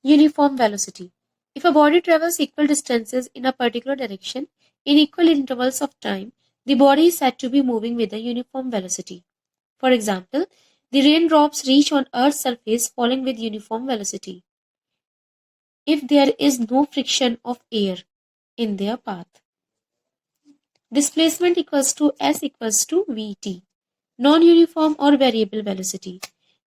Uniform velocity. If a body travels equal distances in a particular direction in equal intervals of time, the body is said to be moving with a uniform velocity. For example, the raindrops reach on Earth's surface falling with uniform velocity if there is no friction of air in their path. Displacement equals to S equals to Vt. Non-uniform or variable velocity.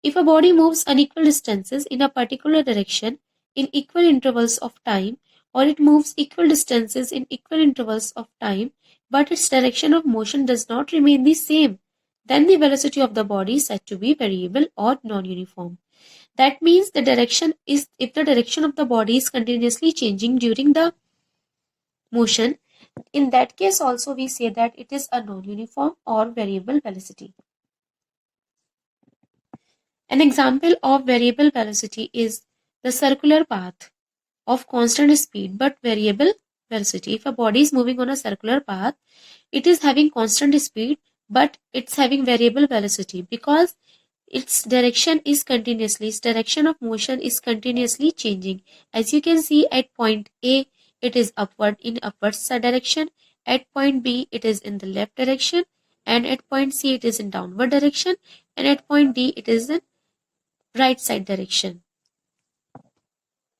If a body moves unequal distances in a particular direction in equal intervals of time, or it moves equal distances in equal intervals of time, but its direction of motion does not remain the same, then the velocity of the body is said to be variable or non-uniform. That means the direction is if the direction of the body is continuously changing during the motion, in that case also we say that it is a non-uniform or variable velocity. An example of variable velocity is the circular path of constant speed but variable velocity. If a body is moving on a circular path, it is having constant speed but it's having variable velocity because its direction of motion is continuously changing. As you can see, at point A, it is upward in upward direction. At point B, it is in the left direction. And at point C, it is in downward direction. And at point D, it is in right side direction.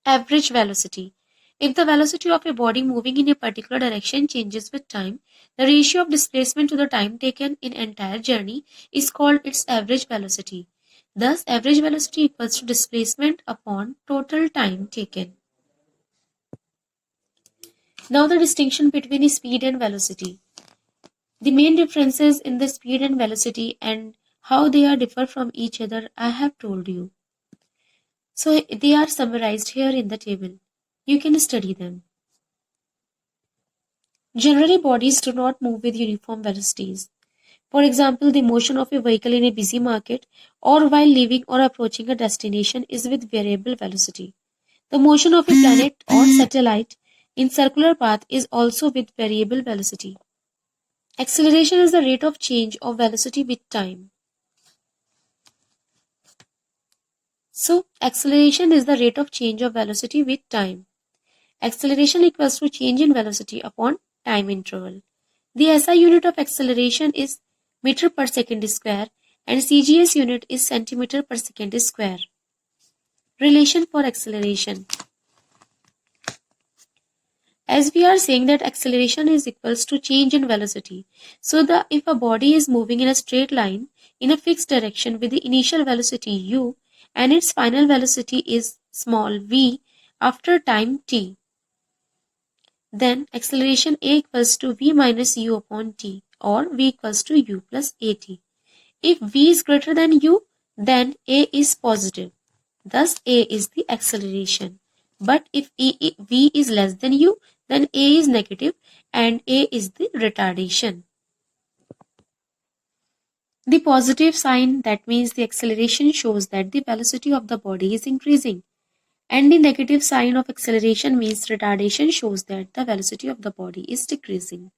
Average velocity. If the velocity of a body moving in a particular direction changes with time, the ratio of displacement to the time taken in entire journey is called its average velocity. Thus, average velocity equals to displacement upon total time taken. Now the distinction between speed and velocity. The main differences in the speed and velocity and how they are differ from each other I have told you. So they are summarized here in the table. You can study them. Generally, bodies do not move with uniform velocities. For example, the motion of a vehicle in a busy market or while leaving or approaching a destination is with variable velocity. The motion of a planet or satellite in circular path is also with variable velocity. Acceleration is the rate of change of velocity with time. So, acceleration is the rate of change of velocity with time. Acceleration equals to change in velocity upon time interval. The SI unit of acceleration is meter per second square and CGS unit is centimeter per second square. Relation for acceleration. As we are saying that acceleration is equals to change in velocity. So if a body is moving in a straight line in a fixed direction with the initial velocity u and its final velocity is small v after time t, then acceleration a equals to v minus u upon t or v equals to u plus at. If v is greater than u, then a is positive. Thus, a is the acceleration. But if v is less than u, then a is negative and a is the retardation. The positive sign, that means the acceleration, shows that the velocity of the body is increasing. And the negative sign of acceleration means retardation, shows that the velocity of the body is decreasing.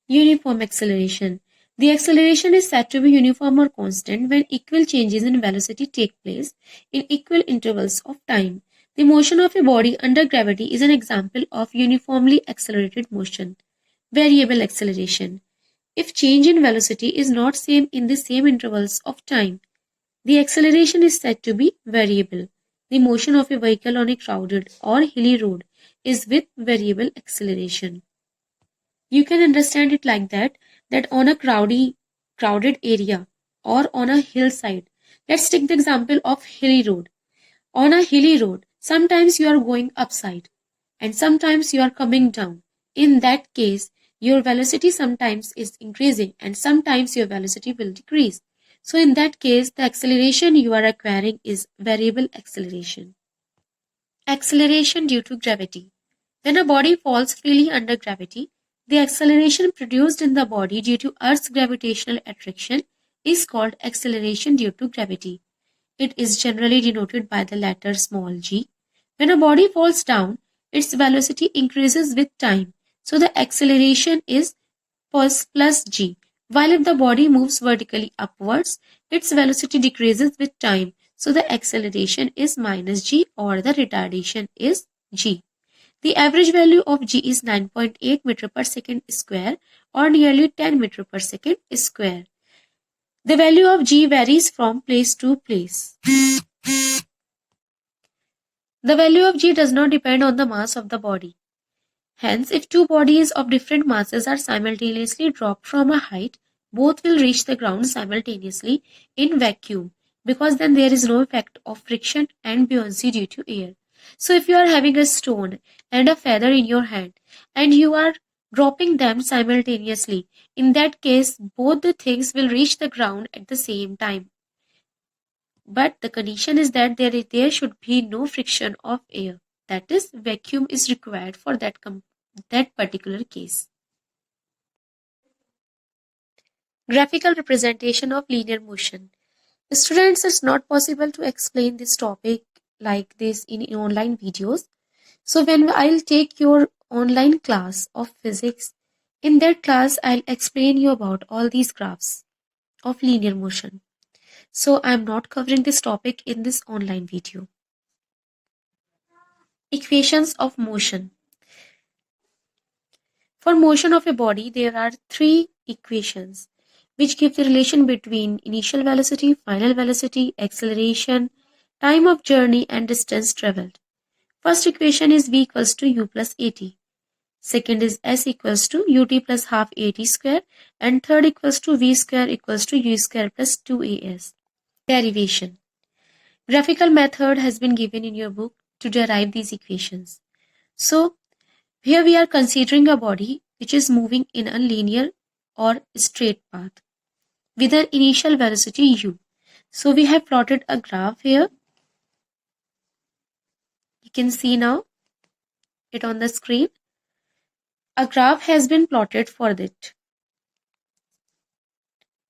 Uniform acceleration. The acceleration is said to be uniform or constant when equal changes in velocity take place in equal intervals of time. The motion of a body under gravity is an example of uniformly accelerated motion. Variable acceleration. If change in velocity is not same in the same intervals of time, the acceleration is said to be variable. The motion of a vehicle on a crowded or hilly road is with variable acceleration. You can understand it like that on a crowded area or on a hillside. Let's take the example of hilly road. On a hilly road, sometimes you are going upside and sometimes you are coming down. In that case, your velocity sometimes is increasing and sometimes your velocity will decrease. So in that case, the acceleration you are acquiring is variable acceleration. Acceleration due to gravity. When a body falls freely under gravity, the acceleration produced in the body due to Earth's gravitational attraction is called acceleration due to gravity. It is generally denoted by the letter small g. When a body falls down, its velocity increases with time, so the acceleration is plus g. While if the body moves vertically upwards, its velocity decreases with time, So the acceleration is minus g, or the retardation is g. The average value of g is 9.8 meter per second square, or nearly 10 meter per second square. The value of g varies from place to place. The value of g does not depend on the mass of the body. Hence, if two bodies of different masses are simultaneously dropped from a height, both will reach the ground simultaneously in vacuum, because then there is no effect of friction and buoyancy due to air. So if you are having a stone and a feather in your hand and you are dropping them simultaneously, in that case both the things will reach the ground at the same time. But the condition is that there should be no friction of air. That is, vacuum is required for that particular case. Graphical representation of linear motion. Students, it's not possible to explain this topic like this in online videos. So when I'll take your online class of physics, in that class I'll explain you about all these graphs of linear motion. So I'm not covering this topic in this online video. Equations of motion. For motion of a body, there are three equations which give the relation between initial velocity, final velocity, acceleration, time of journey, and distance traveled. First equation is v equals to u plus at. Second is s equals to ut plus half at square, and third equals to v square equals to u square plus 2as. Derivation. Graphical method has been given in your book to derive these equations. So, here we are considering a body which is moving in a linear or straight path with an initial velocity u. So we have plotted a graph here. You can see now it on the screen. A graph has been plotted for that.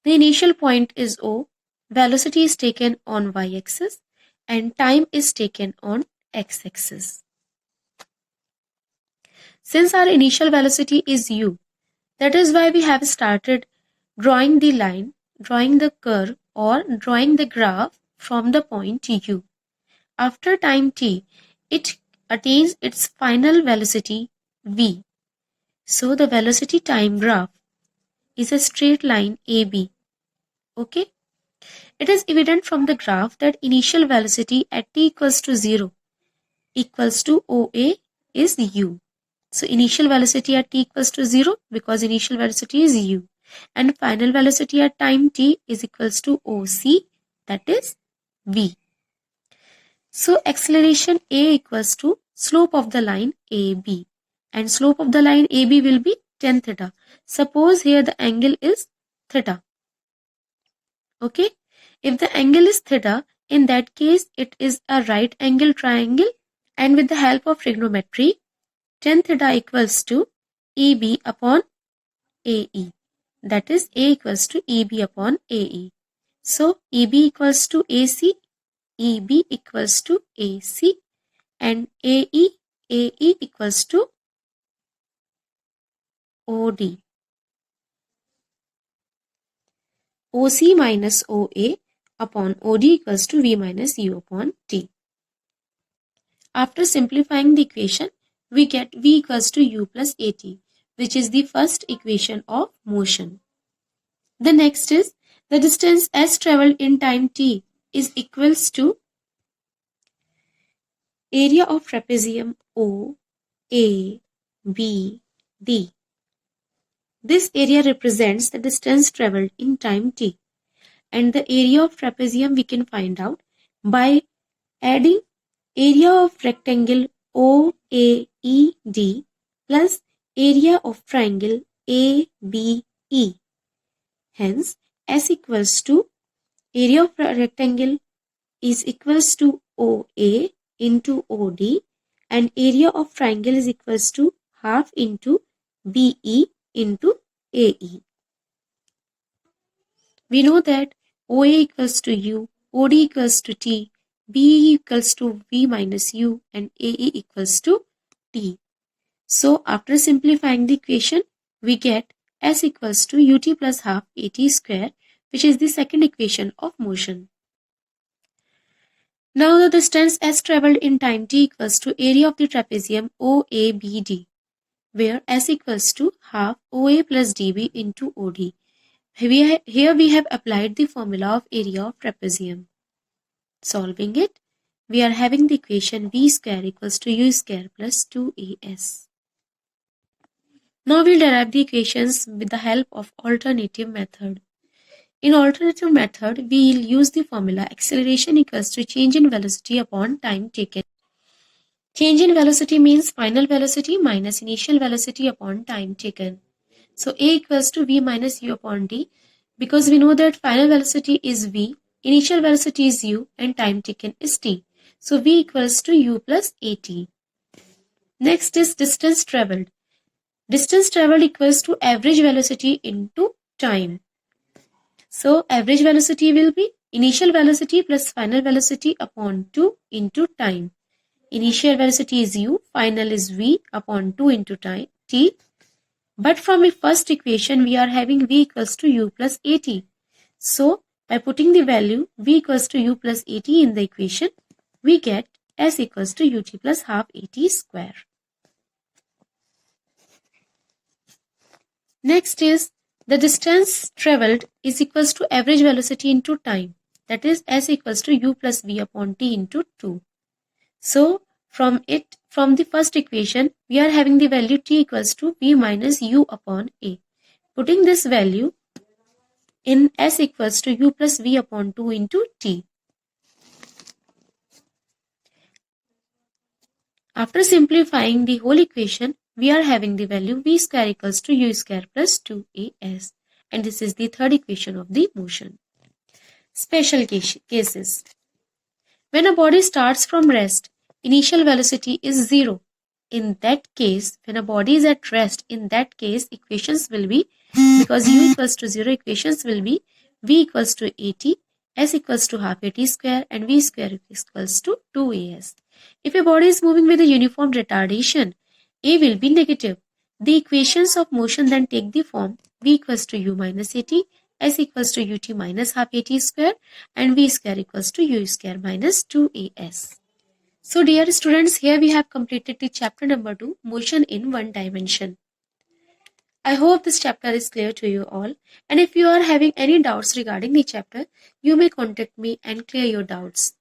The initial point is O, velocity is taken on y-axis, and time is taken on x-axis. Since our initial velocity is u, that is why we have started drawing the line, drawing the curve, or drawing the graph from the point u. After time t, it attains its final velocity v. So the velocity time graph is a straight line AB. Okay? It is evident from the graph that initial velocity at t equals to 0 equals to OA is u. So initial velocity at t equals to 0 because initial velocity is u. And final velocity at time t is equals to OC, that is v. So acceleration A equals to slope of the line AB. And slope of the line AB will be tan theta. Suppose here the angle is theta. Okay. If the angle is theta, in that case it is a right angle triangle, and with the help of trigonometry, tan theta equals to EB upon AE. That is A equals to EB upon AE. So EB equals to AC, EB equals to AC, and AE equals to OD. OC minus OA upon OD equals to V minus U upon T. After simplifying the equation, we get V equals to U plus AT, which is the first equation of motion. The next is the distance s traveled in time t is equals to area of trapezium O, A, B, D. This area represents the distance traveled in time t, and the area of trapezium we can find out by adding area of rectangle OAED plus area of triangle ABE. Hence, S equals to area of rectangle is equals to OA into OD, and area of triangle is equals to half into BE into AE. We know that OA equals to U, OD equals to T, BE equals to V minus U, and AE equals to T. So after simplifying the equation, we get S equals to UT plus half AT square, which is the second equation of motion. Now the distance s traveled in time t equals to area of the trapezium OABD, where s equals to half OA plus DB into OD. Here we have applied the formula of area of trapezium. Solving it, we are having the equation v square equals to u square plus 2as. Now we'll derive the equations with the help of alternative method. In alternative method, we'll use the formula acceleration equals to change in velocity upon time taken. Change in velocity means final velocity minus initial velocity upon time taken. So A equals to V minus U upon D, because we know that final velocity is V, initial velocity is U, and time taken is T. So V equals to U plus AT. Next is distance traveled. Distance traveled equals to average velocity into time. So average velocity will be initial velocity plus final velocity upon 2 into time. Initial velocity is u, final is v upon 2 into time t. But from the first equation, we are having v equals to u plus at. So by putting the value v equals to u plus at in the equation, we get s equals to ut plus half at square. Next is the distance traveled is equals to average velocity into time. That is s equals to u plus v upon t into 2. So from the first equation, we are having the value t equals to v minus u upon a. Putting this value in s equals to u plus v upon 2 into t. After simplifying the whole equation, we are having the value v square equals to u square plus 2as. And this is the third equation of the motion. Special cases. When a body starts from rest, initial velocity is 0. In that case, when a body is at rest, in that case, equations will be, because u equals to 0, equations will be v equals to at, s equals to half at square, and v square equals to 2as. If a body is moving with a uniform retardation, a will be negative. The equations of motion then take the form v equals to u minus at, s equals to ut minus half at square, and v square equals to u square minus 2as. So dear students, here we have completed the chapter number 2, motion in one dimension. I hope this chapter is clear to you all, and if you are having any doubts regarding the chapter, you may contact me and clear your doubts.